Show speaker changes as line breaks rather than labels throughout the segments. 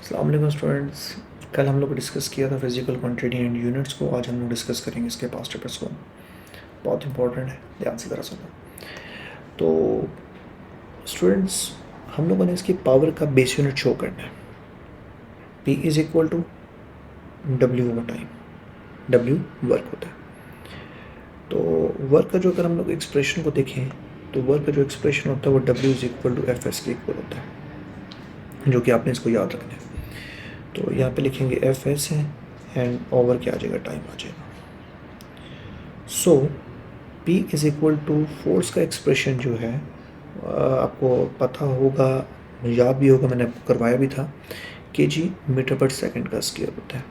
अस्सलाम वालेकुम स्टूडेंट्स। कल हम लोग डिस्कस किया था फिजिकल क्वांटिटी एंड यूनिट्स को। आज हम लोग डिस्कस करेंगे इसके पास्ट पेपर्स को। बहुत इंपॉर्टेंट है, ध्यान से ज़रा सुनो। तो स्टूडेंट्स, हम लोगों ने इसकी पावर का बेस यूनिट शो करना है। P is equal to W over time. W work होता है। तो वर्क का जो अगर हम लोग एक्सप्रेशन को देखें तो वर्क का जो एक्सप्रेशन होता है वो W is equal to F S के इक्वल होता है, जो कि आपने इसको याद रखना है। तो यहाँ पे लिखेंगे एफ एस है एंड ओवर क्या आ जाएगा, टाइम आ जाएगा। So P is equal to force का एक्सप्रेशन जो है आपको पता होगा, याद भी होगा, मैंने आपको करवाया भी था। kg मीटर पर सेकंड का स्क्वायर होता है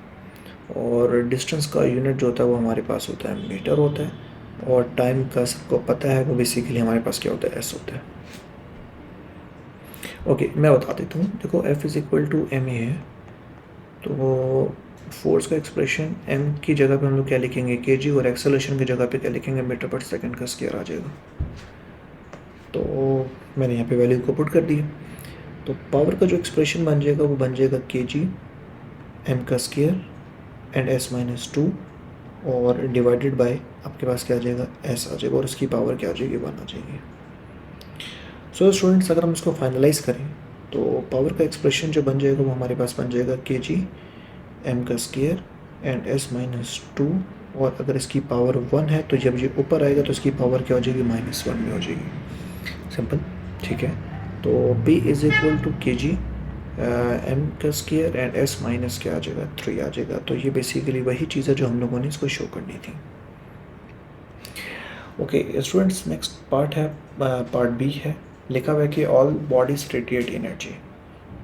और डिस्टेंस का यूनिट जो होता है वो हमारे पास होता है मीटर होता है, और टाइम का सबको पता है वो बेसिकली हमारे पास क्या होता है, s होता है। ओके, मैं बता देता हूँ। देखो F is equal to M A है, तो फोर्स का एक्सप्रेशन m की जगह पे हम लोग क्या लिखेंगे, kg, और एक्सेलरेशन की जगह पे क्या लिखेंगे, मीटर पर सेकंड का स्क्वायर आ जाएगा। तो मैंने यहाँ पे वैल्यू को पुट कर दिया। तो पावर का जो एक्सप्रेशन बन जाएगा वो बन जाएगा kg m का स्क्वायर एंड s माइनस 2 और डिवाइडेड बाय आपके पास क्या आ जाएगा, s आ जाएगा, और इसकी पावर क्या आ जाएगी, 1 आ जाएगी। सो स्टूडेंट्स, अगर हम इसको फाइनलाइज करें तो पावर का एक्सप्रेशन जो बन जाएगा वो हमारे पास बन जाएगा kg m का स्क्वायर एंड s माइनस 2, और अगर इसकी पावर 1 है तो जब ये ऊपर आएगा तो इसकी पावर क्या हो जाएगी, -1 में हो जाएगी। सिंपल, ठीक है। तो P is equal to kg m का स्क्वायर एंड s माइनस क्या आ जाएगा, 3 आ जाएगा। तो ये बेसिकली वही चीज़ है जो हम लोगों ने इसको शो करनी थी। ओके स्टूडेंट्स, नेक्स्ट पार्ट है, पार्ट बी है। लिखा हुआ है कि all bodies radiate energy,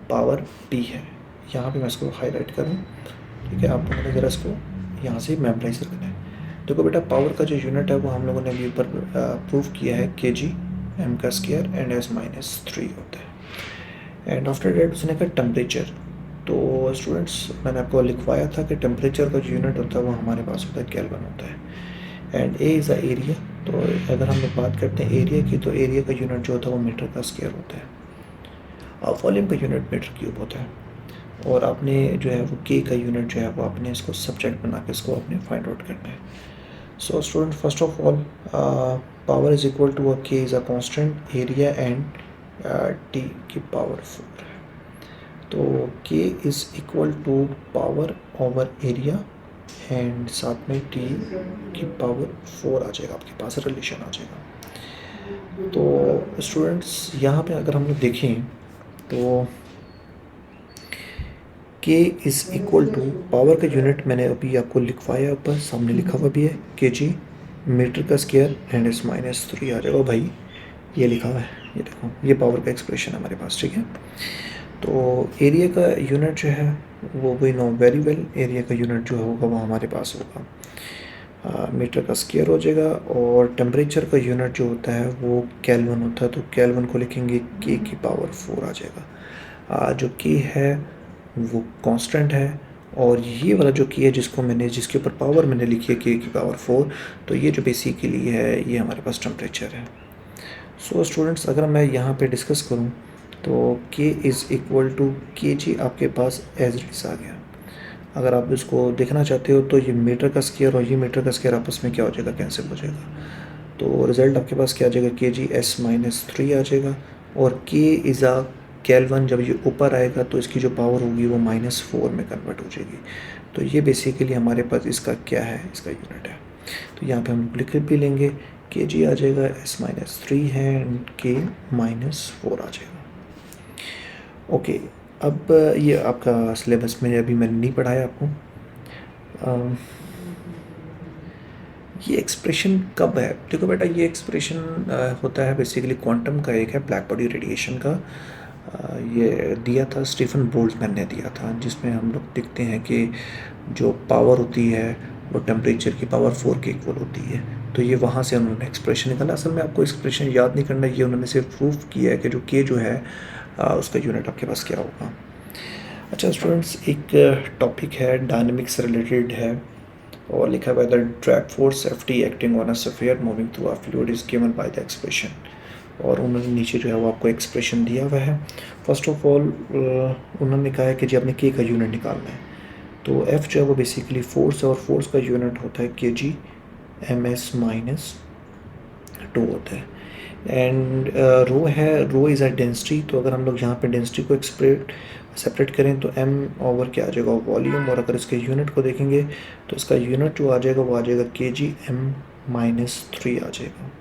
power P है। यहाँ पे मैं इसको हाईलाइट करूँ, ठीक है। आप लोगों ने ज़रा इसको यहाँ से मेमोराइज रखना है। देखो बेटा, पावर का जो यूनिट है वो हम लोगों ने अभी ऊपर प्रूव किया है, kg m का स्क्वायर एंड s माइनस 3 होता है। एंड आफ्टर डेट उसने कहा टेम्परेचर। तो स्टूडेंट्स, मैंने आपको लिखवाया था कि टेम्परेचर का जो यूनिट होता है वो हमारे पास होता है केल्विन होता है, and A is a area. तो अगर हम लोग बात करते हैं एरिया की, तो एरिया का यूनिट जो होता है वो मीटर का स्क्वायर होता है, और वॉल्यूम का यूनिट मीटर क्यूब होता है। और आपने जो है वो के का यूनिट जो है वो आपने इसको सब्जेक्ट बना के इसको आपने फाइंड आउट करना है। So student, first of all power is equal to K is a constant, area and T की पावर 4 है। तो K is equal to power over area and साथ में टी की पावर 4 आ जाएगा, आपके पास रिलेशन आ जाएगा। तो स्टूडेंट्स, यहाँ पे अगर हम लोग देखें तो K is equal to power का यूनिट मैंने अभी आपको लिखवाया, ऊपर सामने लिखा हुआ भी है, kg मीटर का स्क्वायर एंड s माइनस 3 आ जाएगा। भाई ये लिखा हुआ है, ये देखो, ये पावर का एक्सप्रेशन है हमारे पास, ठीक है। तो एरिया का यूनिट जो है वो we know very well, area का यूनिट जो होगा वो हमारे पास होगा मीटर का स्क्वायर हो जाएगा, और टेम्परेचर का यूनिट जो होता है वो केल्विन होता है। तो केल्विन को लिखेंगे k की पावर 4 आ जाएगा। जो k है वो कांस्टेंट है, और ये वाला जो की है जिसके ऊपर पावर मैंने लिखी है k की पावर 4, तो ये जो बेसिकली है ये हमारे पास टेम्परेचर है। सो स्टूडेंट्स, अगर मैं यहाँ पे डिस्कस करूँ तो k is equal to kg आपके पास एज इट इज़ आ गया। अगर आप इसको देखना चाहते हो तो ये मीटर का स्क्वायर और ये मीटर का स्क्वायर आपस में क्या हो जाएगा, कैंसिल हो जाएगा। तो रिजल्ट आपके पास क्या आ जाएगा, kg s माइनस 3 आ जाएगा, और k इज़ अ केल्विन। जब ये ऊपर आएगा तो इसकी जो पावर होगी वो -4 में कन्वर्ट हो जाएगी। तो ये बेसिकली हमारे पास इसका क्या है, इसका यूनिट है। तो यहाँ पे हम लिख भी लेंगे, kg आ जाएगा, s माइनस 3 है एंड k -4 आ जाएगा। ओके, अब ये आपका सिलेबस में अभी मैंने नहीं पढ़ाया आपको। ये एक्सप्रेशन कब है, देखो बेटा, ये एक्सप्रेशन होता है बेसिकली क्वांटम का, एक है ब्लैक बॉडी रेडिएशन का। ये दिया था स्टीफन बोल्ट्जमैन ने दिया था, जिसमें हम लोग देखते हैं कि जो पावर होती है वो टेम्परेचर की पावर 4 के इक्वल होती है। तो ये वहाँ से उन्होंने एक्सप्रेशन निकाला। असल में आपको एक्सप्रेशन याद नहीं करना, ये उन्होंने सिर्फ प्रूव किया है कि जो के जो है उसका यूनिट आपके पास क्या होगा। अच्छा स्टूडेंट्स, एक टॉपिक है डायनेमिक्स से रिलेटेड है, और लिखा हुआ है the drag force Ft acting on a sphere moving through a fluid is given by the expression. और उन्होंने नीचे जो है वो आपको एक्सप्रेशन दिया हुआ है। फर्स्ट ऑफ ऑल उन्होंने कहा है कि जी आपने के का यूनिट निकालना है, तो एफ जो है वो बेसिकली फोर्स है और फोर्स का यूनिट होता है के जी एम एस माइनस 2 होता है। एंड रो है, रो इज़ अ डेंसिटी, तो अगर हम लोग यहाँ पे डेंसिटी को सेपरेट करें तो एम ओवर क्या आ जाएगा वॉल्यूम, और अगर इसके यूनिट को देखेंगे तो इसका यूनिट जो आ जाएगा वो आ जाएगा के जी एम माइनस 3 आ जाएगा।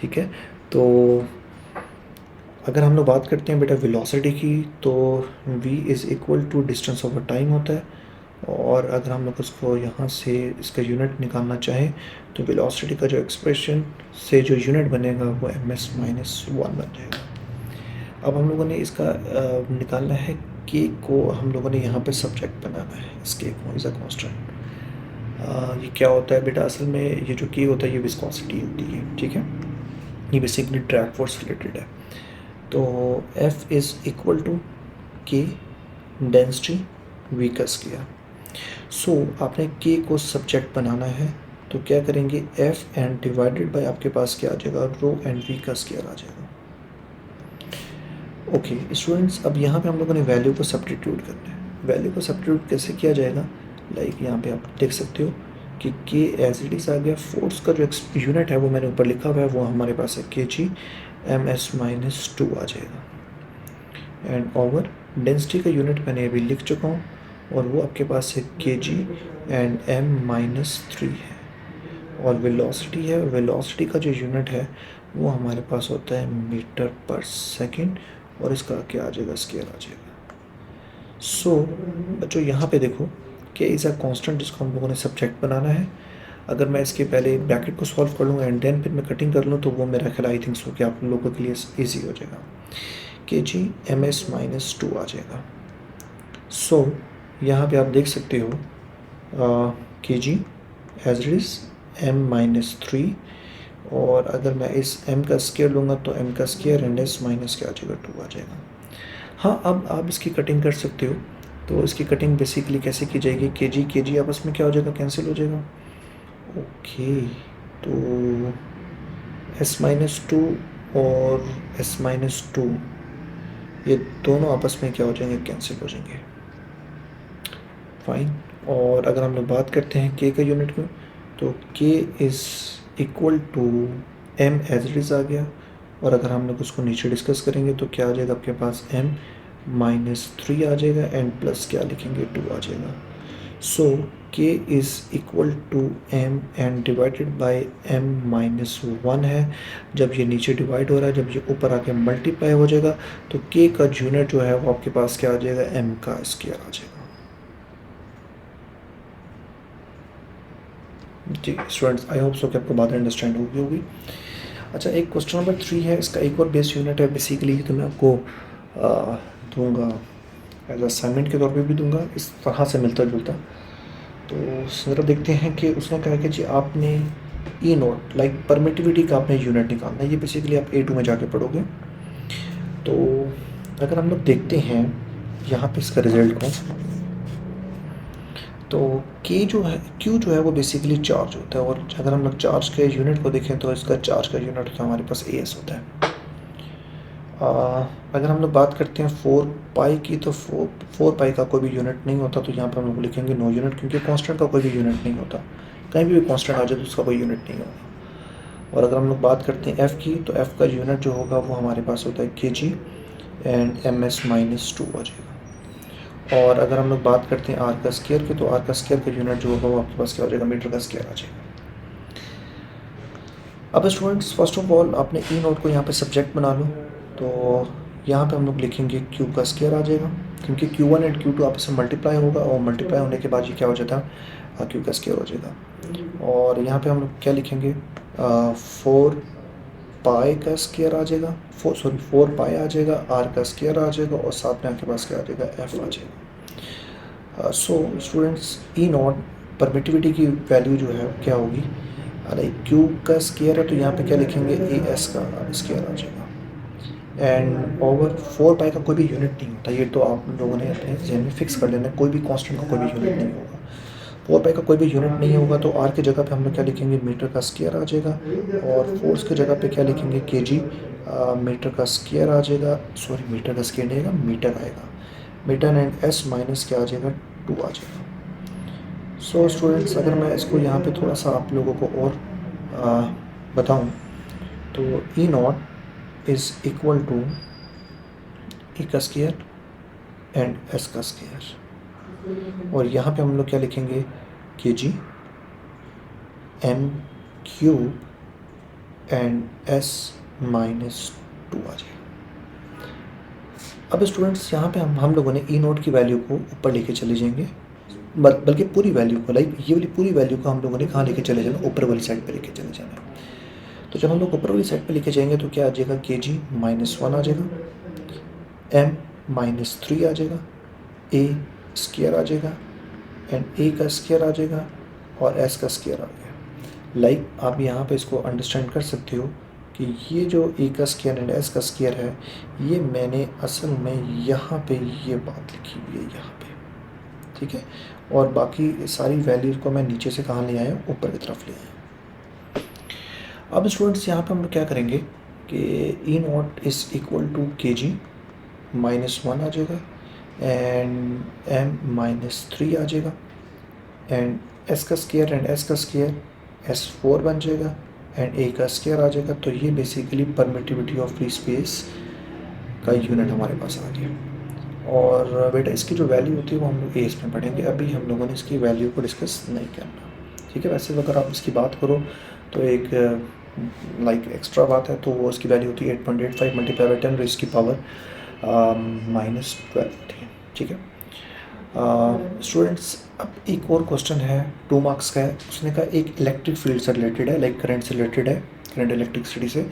ठीक है, तो अगर हम लोग बात करते हैं बेटा वेलोसिटी की, तो v is equal to distance over time होता है, और अगर हम लोग उसको यहाँ से इसका यूनिट निकालना चाहें तो वेलोसिटी का जो एक्सप्रेशन से जो यूनिट बनेगा वो एम एस माइनस 1 बन जाएगा। अब हम लोगों ने इसका निकालना है के को, हम लोगों ने यहाँ पे सब्जेक्ट बनाना है इस के को इज़ अ कांस्टेंट। ये क्या होता है बेटा, असल में ये जो के होता है ये विस्कोसिटी होती है। ठीक है, ये बेसिकली ड्रैग फोर्स रिलेटेड है। तो F इज़ इक्वल टू के डेंसिटी v का स्क्वायर। सो आपने k को सब्जेक्ट बनाना है, तो क्या करेंगे F एंड डिवाइडेड बाय आपके पास क्या आ जाएगा रो एंड v का स्क्वायर आ जाएगा। ओके स्टूडेंट्स, अब यहाँ पे हम लोगों ने वैल्यू को सब्स्टिट्यूट करना है। वैल्यू को सब्स्टिट्यूट कैसे किया जाएगा, लाइक यहाँ पे आप देख सकते हो कि के एज इट इज़ आ गया, फोर्स का जो यूनिट है वो मैंने ऊपर लिखा हुआ है, वो हमारे पास है के जी एम एस माइनस 2 आ जाएगा। एंड ओवर डेंसिटी का यूनिट मैंने अभी लिख चुका हूँ, और वो आपके पास है के जी एंड एम माइनस 3 है। और वेलोसिटी है, वेलोसिटी का जो यूनिट है वो हमारे पास होता है मीटर पर सेकेंड, और इसका क्या आ जाएगा स्क्वायर आ जाएगा। सो बच्चों यहाँ पे देखो के इज़ अ कांस्टेंट जिसको हम लोगों ने सब्जेक्ट बनाना है। अगर मैं इसके पहले ब्रैकेट को सॉल्व कर लूँ एंड देन फिर मैं कटिंग कर लूँ तो वो मेरा ख्याल आई थिंक सो कि आप लोगों के लिए ईजी हो जाएगा। K G M S minus 2 आ जाएगा। सो यहाँ पे आप देख सकते हो K G as it is M minus 3, और अगर मैं इस m का स्क्वायर लूँगा तो m का स्क्वायर एंड s माइनस क्या आ जाएगा 2 आ जाएगा। हाँ, अब आप इसकी कटिंग कर सकते हो, तो इसकी कटिंग बेसिकली कैसे की जाएगी, के जी आपस में क्या हो जाएगा कैंसिल हो जाएगा। ओके, तो s माइनस 2 और s माइनस 2 ये दोनों आपस में क्या हो जाएंगे कैंसिल हो जाएंगे। फाइन, और अगर हम लोग बात करते हैं k का यूनिट में, तो k is equal to m as it is आ गया, और अगर हम लोग उसको नीचे डिस्कस करेंगे तो क्या आ जाएगा आपके पास m माइनस 3 आ जाएगा एंड प्लस क्या लिखेंगे 2 आ जाएगा। So k is equal to m and divided by m minus 1 है। जब ये नीचे डिवाइड हो रहा है, जब ये ऊपर आके मल्टीप्लाई हो जाएगा तो k का यूनिट जो है वो आपके पास क्या आ जाएगा m का स्क्वायर आ जाएगा। जी स्टूडेंट्स, आई होप सो कि आपको बात अंडरस्टैंड होगी। अच्छा, एक क्वेश्चन नंबर 3 है, इसका एक और बेस यूनिट है बेसिकली, तो मैं आपको दूंगा एज असाइनमेंट के तौर पे भी दूंगा, इस तरह से मिलता जुलता। तो ज़रा देखते हैं कि उसने कहा कि जी आपने ई नोट लाइक परमिटिविटी का आपने यूनिट निकालना है। ये बेसिकली आप A2 में जाके पढ़ोगे। तो अगर हम लोग देखते हैं यहाँ पे इसका रिजल्ट को, तो K जो है, Q जो है वो बेसिकली चार्ज होता है, और अगर हम लोग चार्ज के यूनिट को देखें तो इसका चार्ज का यूनिट होता है हमारे पास AS होता है। अगर हम लोग बात करते हैं 4 पाई की, तो 4 पाई का कोई भी यूनिट नहीं होता, तो यहाँ पर हम लोग लिखेंगे नो यूनिट, क्योंकि कांस्टेंट का कोई भी यूनिट नहीं होता। कहीं भी कांस्टेंट आ जाए तो उसका कोई यूनिट नहीं होगा। और अगर हम लोग बात करते हैं F की, तो F का यूनिट जो होगा वो हमारे पास होता है के जी एंड एम एस माइनस 2 आ जाएगा। और अगर हम लोग बात करते हैं आर का स्क्वायर की, तो आर का स्क्वायर का यूनिट जो होगा वो आपके पास क्या हो जाएगा मीटर का स्क्वायर आ जाएगा। अब स्टूडेंट्स, फर्स्ट ऑफ ऑल आपने ई नोट को यहाँ पे सब्जेक्ट बना लो, तो यहाँ पे हम लोग लिखेंगे क्यू का स्क्वायर आ जाएगा, क्योंकि Q1 एंड Q2 आपस में मल्टीप्लाई होगा, और मल्टीप्लाई होने के बाद ये क्या हो जाता है क्यू का स्क्वायर हो जाएगा। और यहाँ पे हम लोग क्या लिखेंगे 4 पाई का स्क्वायर आ जाएगा, 4 पाई आ जाएगा, आर का स्क्वायर आ जाएगा, और साथ में आपके पास क्या आ जाएगा एफ आ जाएगा। So students, E not permittivity की वैल्यू जो है क्या होगी, अरे क्यू का स्क्वायर है तो यहाँ पे क्या लिखेंगे ए एस का स्क्वायर आ जाएगा। एंड ओवर 4 पाई का कोई भी यूनिट नहीं होता, ये तो आप लोगों ने अपने जहन में फिक्स कर लेना, कोई भी कांस्टेंट का कोई भी यूनिट नहीं होगा। 4 पाई का कोई भी यूनिट नहीं होगा, तो आर की जगह पे हम लोग क्या लिखेंगे मीटर का स्क्वायर आ जाएगा, और फोर्स की जगह पे क्या लिखेंगे के जी मीटर का स्क्वायर आ जाएगा, सॉरी मीटर का स्क्वायर नहीं आएगा, मीटर आएगा, मीटर एंड एस माइनस क्या आ जाएगा 2 आ जाएगा। सो स्टूडेंट्स अगर मैं इसको यहाँ पे थोड़ा सा आप लोगों को और बताऊँ तो E naught is equal to E का स्क्वायर एंड एस का स्क्वायर, और यहाँ पे हम लोग क्या लिखेंगे K G M cube and S minus 2 आ जाएगा। अब स्टूडेंट्स यहाँ पे हम लोगों ने ई नोट की वैल्यू को ऊपर लेके चले जाएंगे, बल्कि पूरी वैल्यू को, लाइक ये वाली पूरी वैल्यू को हम लोगों ने कहाँ लेके चले जाना, ऊपर वाली साइड पे लेके चले जाना है। तो जब हम लोग ऊपर वाली साइड पे लेके जाएंगे तो क्या आ जाएगा, के जी -1 आ जाएगा, एम -3 आ जाएगा, ए स्क्वायर आ जाएगा एंड ए का स्क्वायर आ जाएगा और एस का स्क्वायर आ गया। लाइक आप यहाँ पे इसको अंडरस्टैंड कर सकते हो कि ये जो ए का स्क्वायर एंड एस का स्क्वायर है, ये मैंने असल में यहाँ पे ये बात लिखी हुई है यहाँ पे, ठीक है, और बाकी सारी वैल्यूज को मैं नीचे से कहाँ ले आया, ऊपर की तरफ ले आया। अब स्टूडेंट्स यहाँ पे हम लोग क्या करेंगे कि ई नॉट इज़ इक्वल टू के जी -1 आ जाएगा एंड एम -3 आ जाएगा एंड एस का स्क्वायर एंड एस का स्क्वायर S4 बन जाएगा एंड ए का स्क्वायर आ जाएगा। तो ये basically permittivity of free space का यूनिट हमारे पास आ गया। और बेटा इसकी जो वैल्यू होती है वो हम लोग एस में पढ़ेंगे, अभी हम लोगों ने इसकी वैल्यू को डिस्कस नहीं करना, ठीक है। वैसे अगर आप इसकी बात करो तो एक लाइक एक्स्ट्रा बात है, तो वो उसकी वैल्यू होती है 8.85 मल्टीप्लाई बाई 10 रेज़ की पावर -12, ठीक है। स्टूडेंट्स अब एक और क्वेश्चन है 2 मार्क्स का है, उसने कहा एक इलेक्ट्रिक फील्ड से रिलेटेड है, लाइक करंट से रिलेटेड है, करंट इलेक्ट्रिसिटी से।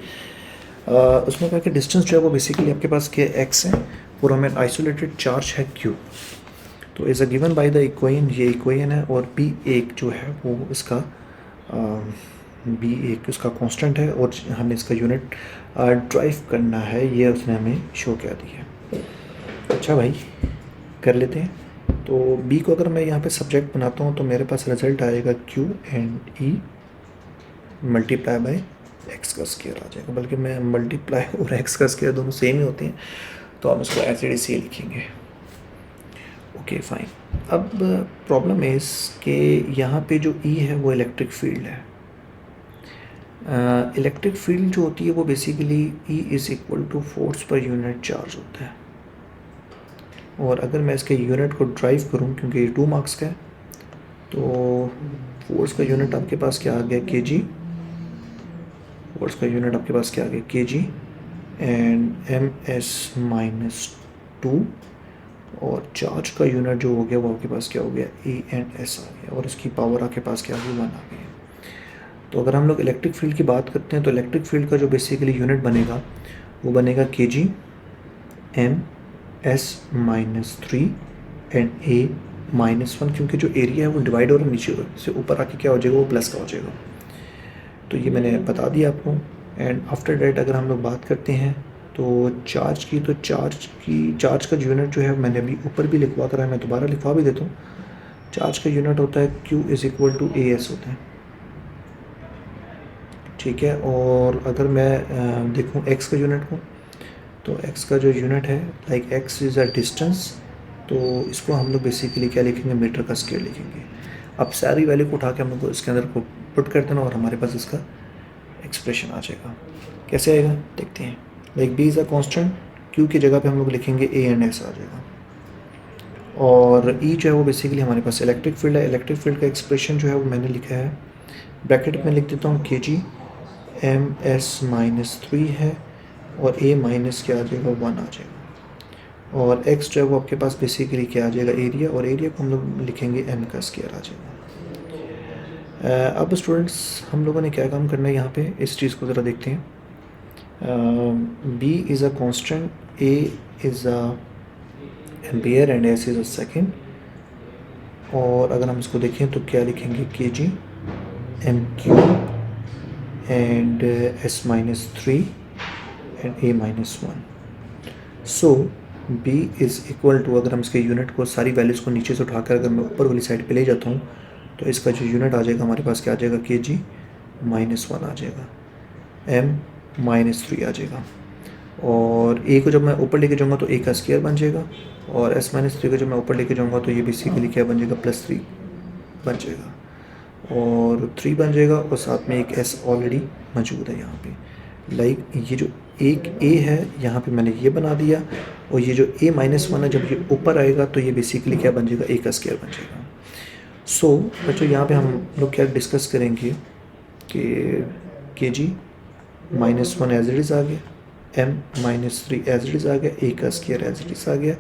उसने कहा कि डिस्टेंस जो है वो बेसिकली आपके पास के एक्स है और हमें आइसोलेटेड चार्ज है क्यू। तो is a given by the equation, ये इक्वेशन है, और बी एक जो है वो इसका बी एक उसका कांस्टेंट है और हमें इसका यूनिट ड्राइव करना है, ये उसने हमें शो किया दी है। अच्छा भाई कर लेते हैं। तो बी को अगर मैं यहाँ पे सब्जेक्ट बनाता हूँ तो मेरे पास रिजल्ट आएगा Q and E multiply by x का स्क्वायर आ जाएगा, बल्कि मैं मल्टीप्लाई और एक्स का स्क्वायर दोनों सेम ही होते हैं, तो हम इसको एज इट इज लिखेंगे। Okay fine. अब प्रॉब्लम इस कि यहाँ पे जो ई है वो इलेक्ट्रिक फील्ड है। इलेक्ट्रिक फील्ड जो होती है वो basically E is equal to force per unit charge होता है, और अगर मैं इसके यूनिट को ड्राइव करूं, क्योंकि ये 2 मार्क्स का है, तो फोर्स का यूनिट आपके पास क्या आ गया, के जी, फोर्स का यूनिट आपके पास क्या आ गया, के जी एंड एम एस -2, और चार्ज का यूनिट जो हो गया वो आपके पास क्या हो गया, ए एंड एस आ गया, और इसकी पावर आपके पास क्या आ गई, 1 आ गई। तो अगर हम लोग इलेक्ट्रिक फील्ड की बात करते हैं तो इलेक्ट्रिक फील्ड का जो बेसिकली यूनिट बनेगा वो बनेगा K G M S -3 and A -1, क्योंकि जो एरिया है वो डिवाइड हो रहा है, नीचे से ऊपर आके क्या हो जाएगा, वो प्लस का हो जाएगा। तो ये मैंने बता दिया आपको। एंड आफ्टर डेट अगर हम लोग बात करते हैं तो चार्ज की, तो चार्ज का यूनिट जो है मैंने अभी ऊपर भी लिखवा कर है, मैं दोबारा लिखवा भी देता हूँ। चार्ज का यूनिट होता है Q is equal to AS होता है, ठीक है। और अगर मैं देखूँ एक्स का यूनिट को, तो x का जो यूनिट है, like x is a distance, तो इसको हम लोग बेसिकली क्या लिखेंगे, मीटर का स्क्वायर लिखेंगे। अब सारी वैल्यू को उठा के हम लोग को इसके अंदर को पुट कर देना और हमारे पास इसका एक्सप्रेशन आ जाएगा। कैसे आएगा देखते हैं। Like b is a constant, q की जगह पे हम लोग लिखेंगे a एंड s आ जाएगा, और e जो है वो बेसिकली हमारे पास इलेक्ट्रिक फील्ड है। इलेक्ट्रिक फील्ड का एक्सप्रेशन जो है वो मैंने लिखा है, ब्रैकेट में लिख देता हूँ, के जी एम एस -3 है और a माइनस क्या आ जाएगा, 1 आ जाएगा, और x जो है वो आपके पास बेसिकली क्या आ जाएगा, एरिया, और एरिया को हम लोग लिखेंगे m का स्क्वायर आ जाएगा। अब स्टूडेंट्स हम लोगों ने क्या काम करना है यहाँ पे, इस चीज़ को ज़रा देखते हैं। b is a constant, a is a ampere and s is a second, और अगर हम इसको देखें तो क्या लिखेंगे, K G M cube and s -3 and a -1। So b is equal to, अगर हम इसके यूनिट को, सारी वैल्यूज़ को नीचे से उठाकर अगर मैं ऊपर वाली साइड पे ले जाता हूँ तो इसका जो यूनिट आ जाएगा हमारे पास क्या आ जाएगा, के जी -1 आ जाएगा, m -3 आ जाएगा। और ए को जब मैं ऊपर लेके जाऊँगा तो ए का स्क्वायर बन जाएगा, और एस माइनस थ्री को जब मैं ऊपर लेके जाऊँगा तो ये बेसिकली क्या बन जाएगा, प्लस थ्री बन जाएगा, और थ्री बन जाएगा, और साथ में एक एस ऑलरेडी मौजूद है यहाँ पे। लाइक ये जो एक ए है यहाँ पे मैंने ये बना दिया, और ये जो ए माइनस वन है जब ये ऊपर आएगा तो ये बेसिकली क्या बन जाएगा, ए का स्क्वायर बन जाएगा। सो बच्चों यहाँ पे हम लोग क्या डिस्कस करेंगे कि K G minus one as it is आ गया, M minus three as it is आ गया, ए का स्क्वायर एज इट इज़ आ गया,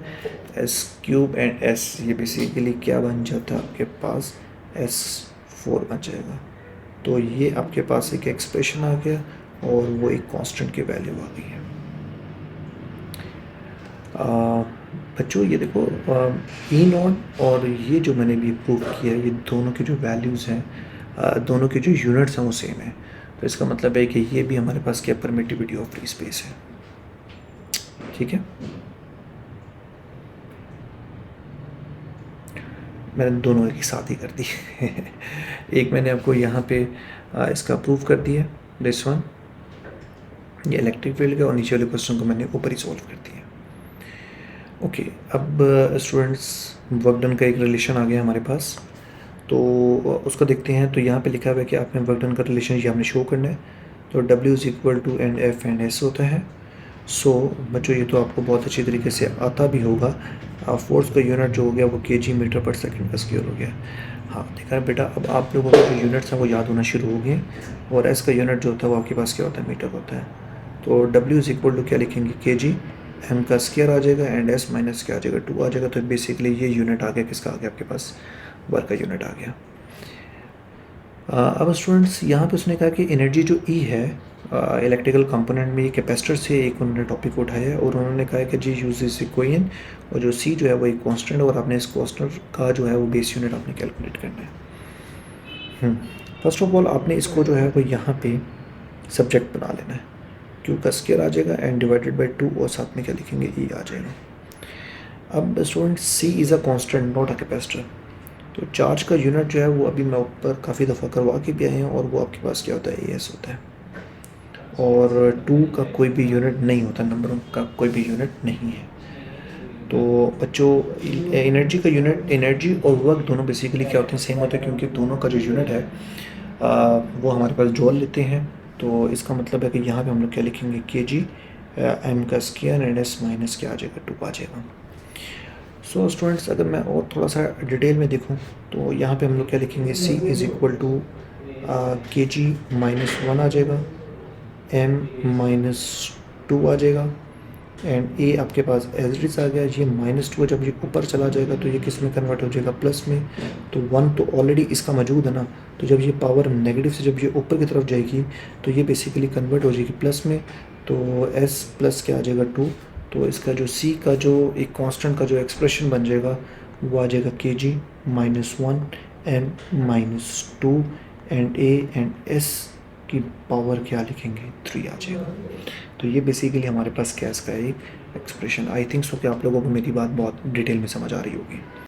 एस क्यूब एंड एस ये बेसिकली क्या बन जाता है आपके पास, एस फोर बन जाएगा। तो ये आपके पास एक एक्सप्रेशन आ गया, और वो एक कांस्टेंट की वैल्यू आ गई है। बच्चों ये देखो, ई नॉट और ये जो मैंने भी प्रूव किया, ये दोनों की जो वैल्यूज़ हैं, दोनों की जो यूनिट्स हैं वो सेम है। तो इसका मतलब है कि ये भी हमारे पास क्या परमिटिविटी ऑफ फ्री स्पेस है। ठीक है, मैंने दोनों एक साथ ही कर दी एक मैंने आपको यहाँ पे इसका प्रूव कर दिया, दिस वन, ये इलेक्ट्रिक फील्ड का, और नीचे वाले क्वेश्चन को मैंने ऊपर ही सॉल्व कर दिया। ओके, अब स्टूडेंट्स वर्क डन का एक रिलेशन आ गया हमारे पास, तो उसको देखते हैं। तो यहाँ पे लिखा हुआ है कि आपने वर्क डन का रिलेशन ये आपने शो करना है। तो W is equal to and F and S होता है। सो बच्चों ये तो आपको बहुत अच्छी तरीके से आता भी होगा। फोर्स का यूनिट जो हो गया वो kg मीटर पर सेकंड का स्क्वायर हो गया। हाँ देखा है बेटा, अब आप लोगों के जो यूनिट्स हैं वो याद होना शुरू हो गए, और एस का यूनिट जो होता है वो आपके पास क्या होता है, मीटर होता है। तो W इज़ इक्वल टू क्या लिखेंगे, kg, एम का स्क्वायर आ जाएगा, एंड एस माइनस क्या आ जाएगा, 2 आ जाएगा। तो बेसिकली ये यूनिट आ गया, किसका आ गया आपके पास, वर्क का यूनिट आ गया। अब स्टूडेंट्स यहाँ पे उसने कहा कि एनर्जी जो ई है इलेक्ट्रिकल कंपोनेंट में, ये कैपेसिटर से एक उन्होंने टॉपिक उठाया है, और उन्होंने कहा है कि जी यूज इस इक्वेशन, और जो सी जो है वो एक कांस्टेंट है, और आपने इस कांस्टेंट का जो है वो बेस यूनिट आपने कैलकुलेट करना है। फर्स्ट ऑफ ऑल आपने इसको जो है वो यहाँ पे सब्जेक्ट बना लेना है, क्यू का स्क्वायर आ जाएगा एंड डिवाइडेड बाई 2, और साथ में क्या लिखेंगे, ई आ जाएगा। अब student C is a constant not a capacitor. तो चार्ज का यूनिट जो है वो अभी मैं ऊपर काफ़ी दफ़ा करवा के भी आए हैं, और वो आपके पास क्या होता है, एस होता है, और 2 का कोई भी यूनिट नहीं होता, नंबरों का कोई भी यूनिट नहीं है। तो बच्चों एनर्जी का यूनिट, एनर्जी और वर्क दोनों बेसिकली क्या होते हैं, सेम होते हैं, क्योंकि दोनों का जो यूनिट है वो हमारे पास जॉल लेते हैं। तो इसका मतलब है कि यहाँ पे हम लोग क्या लिखेंगे, kg, एम का स्क्वायर एंड एस माइनस क्या आ जाएगा, 2 आ जाएगा। सो स्टूडेंट्स अगर मैं और थोड़ा सा डिटेल में देखूं तो यहाँ पे हम लोग क्या लिखेंगे, C is equal to kg minus 1 आ जाएगा, m माइनस 2 आ जाएगा, एंड a आपके पास एज इट इज़ आ गया। ये -2 जब ये ऊपर चला जाएगा तो ये किस में कन्वर्ट हो जाएगा, प्लस में। तो 1 तो ऑलरेडी इसका मौजूद है ना, तो जब ये पावर नेगेटिव से जब ये ऊपर की तरफ जाएगी तो ये बेसिकली कन्वर्ट हो जाएगी प्लस में। तो s प्लस क्या आ जाएगा, 2। तो इसका जो c का जो एक कांस्टेंट का जो एक्सप्रेशन बन जाएगा वो आ जाएगा kg minus 1 m minus 2 and a and s की पावर क्या लिखेंगे, 3 आ जाएगा। तो ये बेसिकली हमारे पास गैस का एक एक्सप्रेशन। आई थिंक सो कि आप लोगों को मेरी बात बहुत डिटेल में समझ आ रही होगी।